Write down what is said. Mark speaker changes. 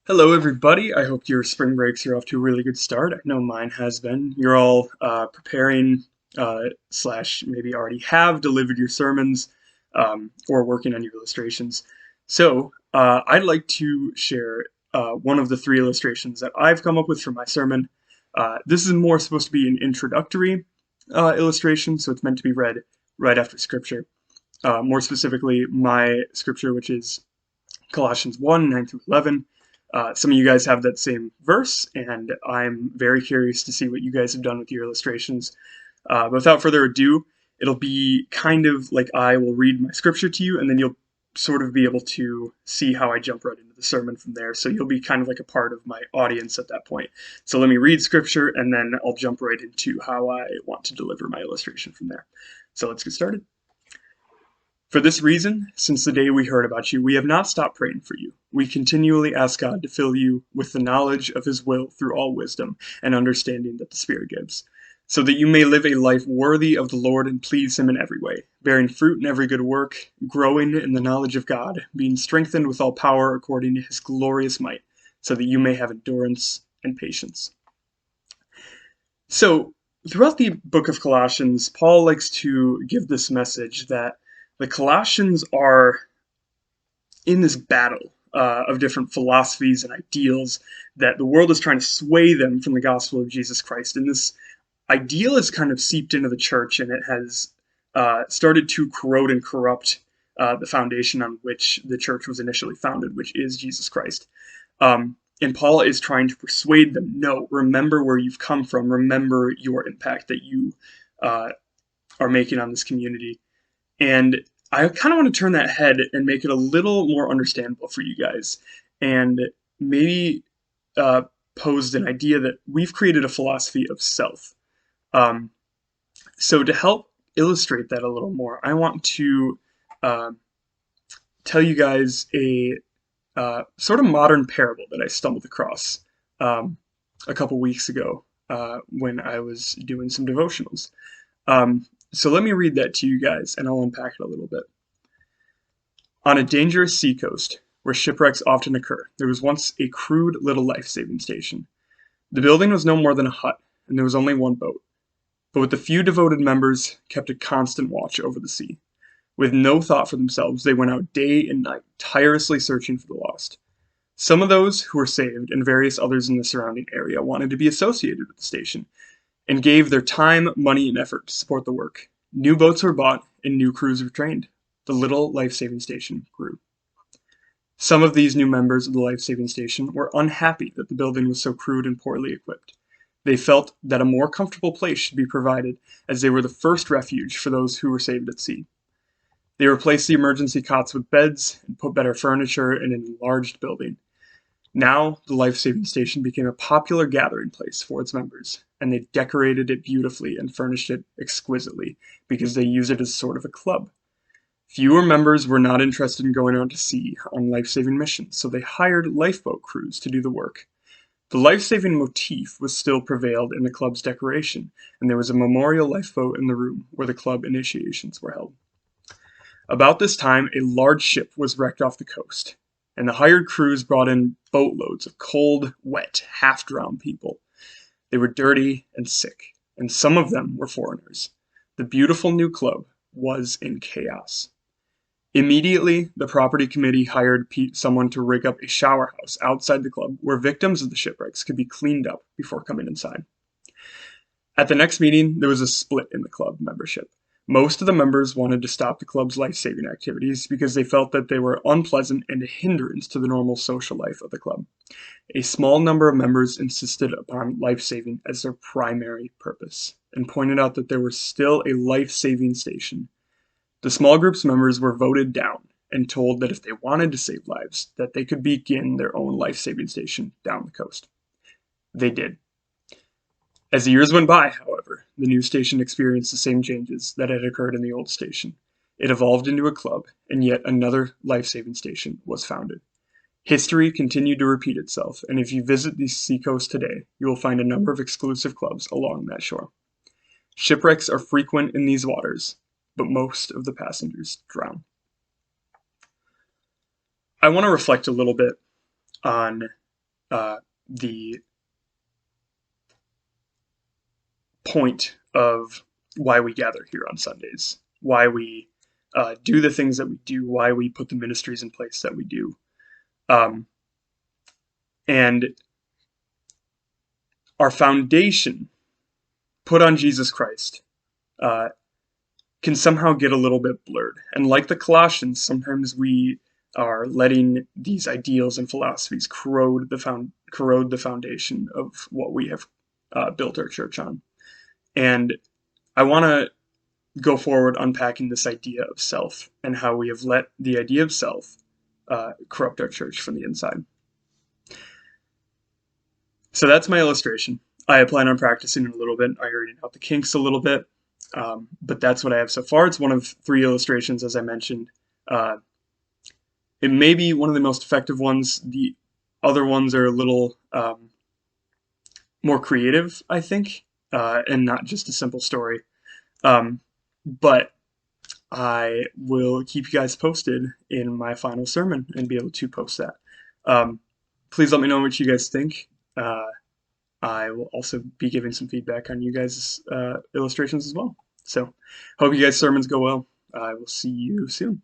Speaker 1: Hello, everybody. I hope your spring breaks are off to a really good start. I know mine has been. You're all preparing slash maybe already have delivered your sermons or working on your illustrations. So I'd like to share one of the three illustrations that I've come up with for my sermon. This is more supposed to be an introductory illustration, so it's meant to be read right after scripture. More specifically, my scripture, which is Colossians 1, 9 through 11. Some of you guys have that same verse, and I'm very curious to see what you guys have done with your illustrations. But without further ado, it'll be kind of like I will read my scripture to you, and then you'll sort of be able to see how I jump right into the sermon from there. So you'll be kind of like a part of my audience at that point. So let me read scripture, and then I'll jump right into how I want to deliver my illustration from there. So let's get started. For this reason, since the day we heard about you, we have not stopped praying for you. We continually ask God to fill you with the knowledge of His will through all wisdom and understanding that the Spirit gives, so that you may live a life worthy of the Lord and please Him in every way, bearing fruit in every good work, growing in the knowledge of God, being strengthened with all power according to His glorious might, so that you may have endurance and patience. So, throughout the book of Colossians, Paul likes to give this message that the Colossians are in this battle of different philosophies and ideals that the world is trying to sway them from the gospel of Jesus Christ. And this ideal has kind of seeped into the church, and it has started to corrode and corrupt the foundation on which the church was initially founded, which is Jesus Christ. And Paul is trying to persuade them, no, remember where you've come from, remember your impact that you are making on this community. And I kind of want to turn that head and make it a little more understandable for you guys, and maybe posed an idea that we've created a philosophy of self. Um, so to help illustrate that a little more, I want to tell you guys a sort of modern parable that I stumbled across a couple weeks ago when I was doing some devotionals. So let me read that to you guys, and I'll unpack it a little bit. On a dangerous seacoast, where shipwrecks often occur, there was once a crude little life-saving station. The building was no more than a hut, and there was only one boat. But with the few devoted members kept a constant watch over the sea. With no thought for themselves, they went out day and night, tirelessly searching for the lost. Some of those who were saved, and various others in the surrounding area, wanted to be associated with the station, and gave their time, money, and effort to support the work. New boats were bought, and new crews were trained. The little life-saving station grew. Some of these new members of the life-saving station were unhappy that the building was so crude and poorly equipped. They felt that a more comfortable place should be provided, as they were the first refuge for those who were saved at sea. They replaced the emergency cots with beds and put better furniture in an enlarged building. Now, the life-saving station became a popular gathering place for its members, and they decorated it beautifully and furnished it exquisitely, because they used it as sort of a club. Fewer members were not interested in going out to sea on life-saving missions, so they hired lifeboat crews to do the work. The life-saving motif was still prevailed in the club's decoration, and there was a memorial lifeboat in the room where the club initiations were held. About this time, a large ship was wrecked off the coast, and the hired crews brought in boatloads of cold, wet, half-drowned people. They were dirty and sick, and some of them were foreigners. The beautiful new club was in chaos. Immediately, the property committee hired someone to rig up a shower house outside the club where victims of the shipwrecks could be cleaned up before coming inside. At the next meeting, there was a split in the club membership. Most of the members wanted to stop the club's life-saving activities because they felt that they were unpleasant and a hindrance to the normal social life of the club. A small number of members insisted upon life-saving as their primary purpose, and pointed out that there was still a life-saving station. The small group's members were voted down and told that if they wanted to save lives, that they could begin their own life-saving station down the coast. They did. As the years went by, however, the new station experienced the same changes that had occurred in the old station. It evolved into a club, and yet another life-saving station was founded. History continued to repeat itself, and if you visit the seacoast today, you will find a number of exclusive clubs along that shore. Shipwrecks are frequent in these waters, but most of the passengers drown. I want to reflect a little bit on the point of why we gather here on Sundays, why we do the things that we do, why we put the ministries in place that we do. And our foundation, put on Jesus Christ, can somehow get a little bit blurred. And like the Colossians, sometimes we are letting these ideals and philosophies corrode the foundation of what we have built our church on. And I want to go forward unpacking this idea of self and how we have let the idea of self corrupt our church from the inside. So that's my illustration. I plan on practicing it a little bit, ironing out the kinks a little bit, but that's what I have so far. It's one of 3 illustrations, as I mentioned. It may be one of the most effective ones. The other ones are a little more creative, I think, and not just a simple story. But I will keep you guys posted in my final sermon and be able to post that. Please let me know what you guys think. I will also be giving some feedback on you guys' illustrations as well. So, hope you guys' sermons go well. I will see you soon.